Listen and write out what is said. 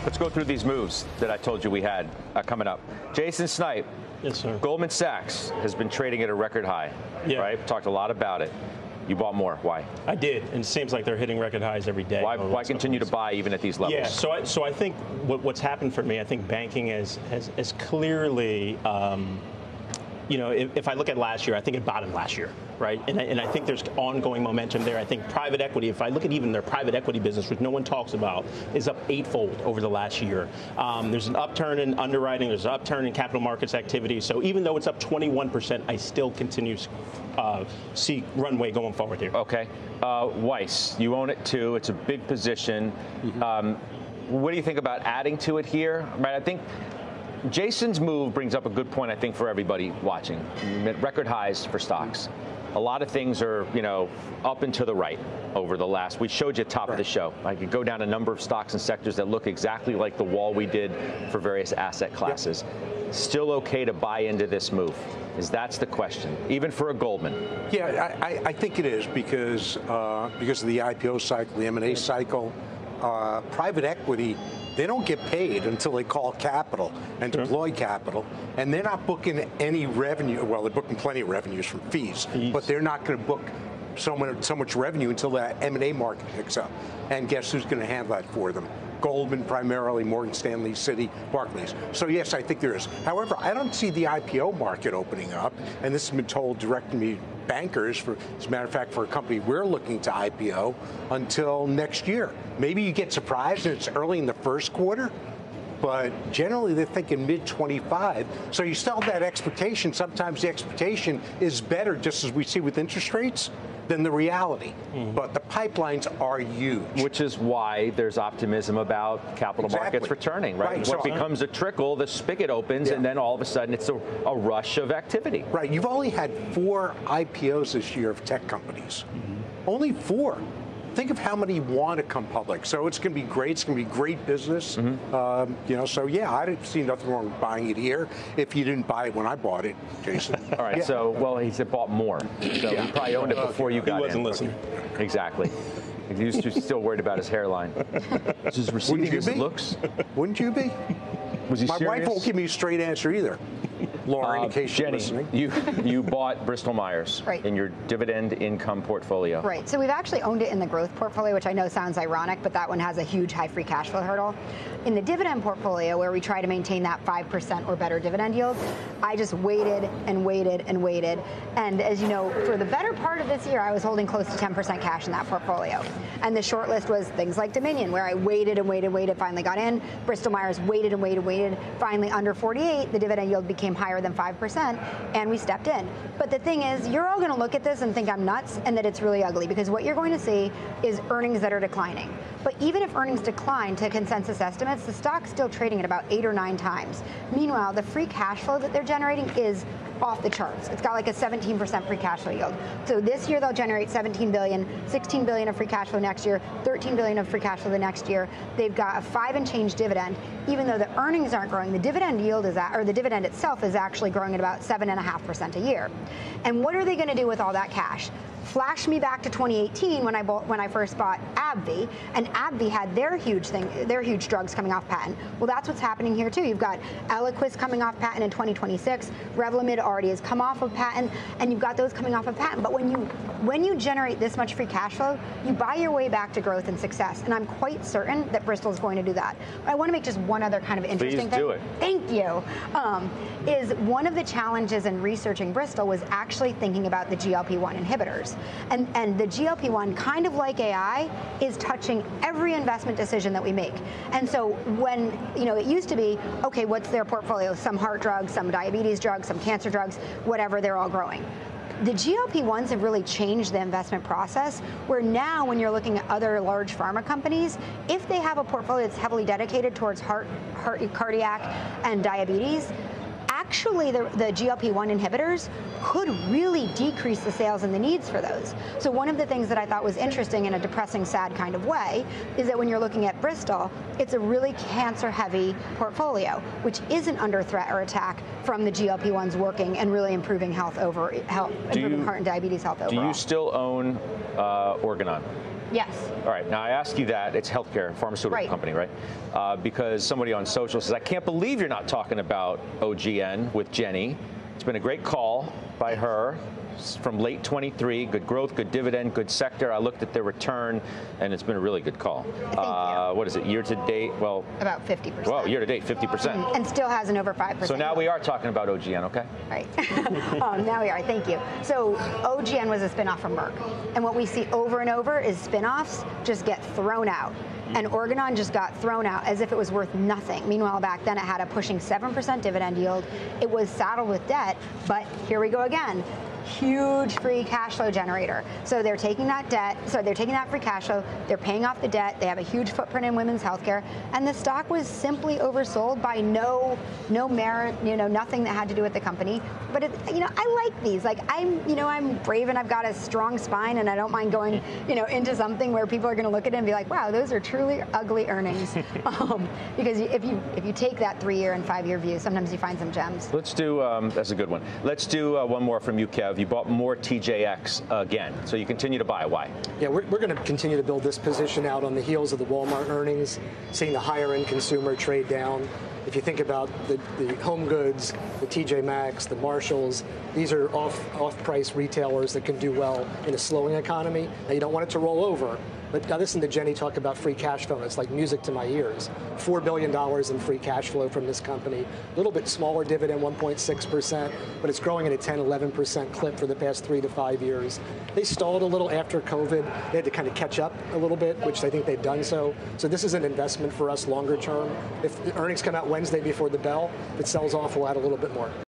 Let's go through these moves that I told you we had coming up. Jason Snipe. Yes, sir. Goldman Sachs has been trading at a record high, right? Talked a lot about it. You bought more. Why? I did, and it seems like they're hitting record highs every day. Why continue to buy even at these levels? Yeah, so I think what's happened for me, I think banking has clearly, if I look at last year, I think it bottomed last year, right? And I think there's ongoing momentum there. I think private equity, if I look at even their private equity business, which no one talks about, is up 8-fold over the last year. There's an upturn in underwriting. There's an upturn in capital markets activity. So even though it's up 21%, I still continue to see runway going forward here. Okay. Weiss, you own it too. It's a big position. What do you think about adding to it here? Right, I think Jason's move brings up a good point, I think, for everybody watching. Record highs for stocks. A lot of things are, up and to the right over the last. We showed you top of the show. I could go down a number of stocks and sectors that look exactly like the wall we did for various asset classes. Still okay to buy into this move? That's the question, even for a Goldman. Yeah, I think it is because of the IPO cycle, the M&A cycle. Private equity, they don't get paid until they call capital and deploy capital, and they're not booking any revenue. Well, they're booking plenty of revenues from fees, but they're not going to book so much revenue until that M&A market picks up. And guess who's going to handle that for them? Goldman primarily, Morgan Stanley, Citi, Barclays. So yes, I think there is. However, I don't see the IPO market opening up, and this has been told directly to me, bankers, as a matter of fact, for a company we're looking to IPO until next year. Maybe you get surprised and it's early in the first quarter, but generally they're thinking mid-25. So you still have that expectation. Sometimes the expectation is better, just as we see with interest rates, than the reality. But the pipelines are huge. Which is why there's optimism about capital markets returning, right? What becomes a trickle, the spigot opens, and then all of a sudden it's a rush of activity. Right. You've only had 4 IPOs this year of tech companies. Only 4. Think of how many want to come public. So it's going to be great. It's going to be great business. So yeah, I didn't see nothing wrong with buying it here. If you didn't buy it when I bought it, Jason. All right. So, well, he said bought more. So he probably owned it before you got in. He wasn't listening. Exactly. He's still worried about his hairline. Is his receding as it looks? Wouldn't you be? Was he My serious? wife won't give me a straight answer either. Lauren, in case you're Jenny, listening. you bought Bristol Myers in your dividend income portfolio. Right. So we've actually owned it in the growth portfolio, which I know sounds ironic, but that one has a huge high free cash flow hurdle. In the dividend portfolio, where we try to maintain that 5% or better dividend yield, I just waited and waited and waited. And as you know, for the better part of this year, I was holding close to 10% cash in that portfolio. And the short list was things like Dominion, where I waited and waited and waited, finally got in. Bristol Myers waited and waited and waited. Finally, under 48, the dividend yield became higher than 5%, and we stepped in. But the thing is, you're all going to look at this and think I'm nuts and that it's really ugly, because what you're going to see is earnings that are declining. But even if earnings decline to consensus estimates, the stock's still trading at about 8 or 9 times. Meanwhile, the free cash flow that they're generating is off the charts. It's got like a 17% free cash flow yield. So this year they'll generate $17 billion, $16 billion of free cash flow next year, $13 billion of free cash flow the next year. They've got a 5 and change dividend. Even though the earnings aren't growing, the dividend yield is the dividend itself is actually growing at about 7.5% a year. And what are they going to do with all that cash? Flash me back to 2018 when I first bought AbbVie, and AbbVie had their huge drugs coming off patent. Well, that's what's happening here too. You've got Eliquis coming off patent in 2026. Revlimid already has come off of patent, and you've got those coming off of patent. But when you generate this much free cash flow, you buy your way back to growth and success. And I'm quite certain that Bristol is going to do that. But I want to make just one other kind of interesting thing. Please do it. Thank you. Is one of the challenges in researching Bristol was actually thinking about the GLP-1 inhibitors. And the GLP-1, kind of like AI, is touching every investment decision that we make. And so when, it used to be, okay, what's their portfolio? Some heart drugs, some diabetes drugs, some cancer drugs, whatever, they're all growing. The GLP-1s have really changed the investment process, where now when you're looking at other large pharma companies, if they have a portfolio that's heavily dedicated towards cardiac and diabetes, actually the GLP-1 inhibitors could really decrease the sales and the needs for those. So one of the things that I thought was interesting in a depressing, sad kind of way is that when you're looking at Bristol, it's a really cancer-heavy portfolio, which isn't under threat or attack from the GLP-1s working and really improving improving heart and diabetes health overall. Do you still own Organon? Yes. All right. Now, I ask you that. It's healthcare, pharmaceutical company, right? Because somebody on social says, I can't believe you're not talking about OGN with Jenny. It's been a great call by her. From late 23, good growth, good dividend, good sector. I looked at their return, and it's been a really good call. What is it, year to date? Well, about 50%. Well, year to date, 50%. And still has an over 5%. So now we are talking about OGN, okay? Right. Now we are, thank you. So OGN was a spinoff from Merck. And what we see over and over is spinoffs just get thrown out. And Organon just got thrown out as if it was worth nothing. Meanwhile, back then it had a pushing 7% dividend yield. It was saddled with debt, but here we go again. Huge free cash flow generator. So they're taking that debt, so they're taking that free cash flow, they're paying off the debt, they have a huge footprint in women's healthcare, and the stock was simply oversold by no merit, nothing that had to do with the company. But I like these. Like I'm brave and I've got a strong spine, and I don't mind going, into something where people are going to look at it and be like, wow, those are truly ugly earnings. Because if you take that 3-year and 5-year view, sometimes you find some gems. Let's do that's a good one. Let's do one more from you, Kev. You bought more TJX again, so you continue to buy. Why? Yeah, we're going to continue to build this position out on the heels of the Walmart earnings, seeing the higher-end consumer trade down. If you think about the home goods, the TJ Maxx, the Marshalls, these are off-price retailers that can do well in a slowing economy. Now, you don't want it to roll over. But I listened to Jenny talk about free cash flow, and it's like music to my ears. $4 billion in free cash flow from this company. A little bit smaller dividend, 1.6%, but it's growing at a 10, 11% clip for the past 3 to 5 years. They stalled a little after COVID. They had to kind of catch up a little bit, which I think they've done so. So this is an investment for us longer term. If the earnings come out Wednesday before the bell, if it sells off, we'll add a little bit more.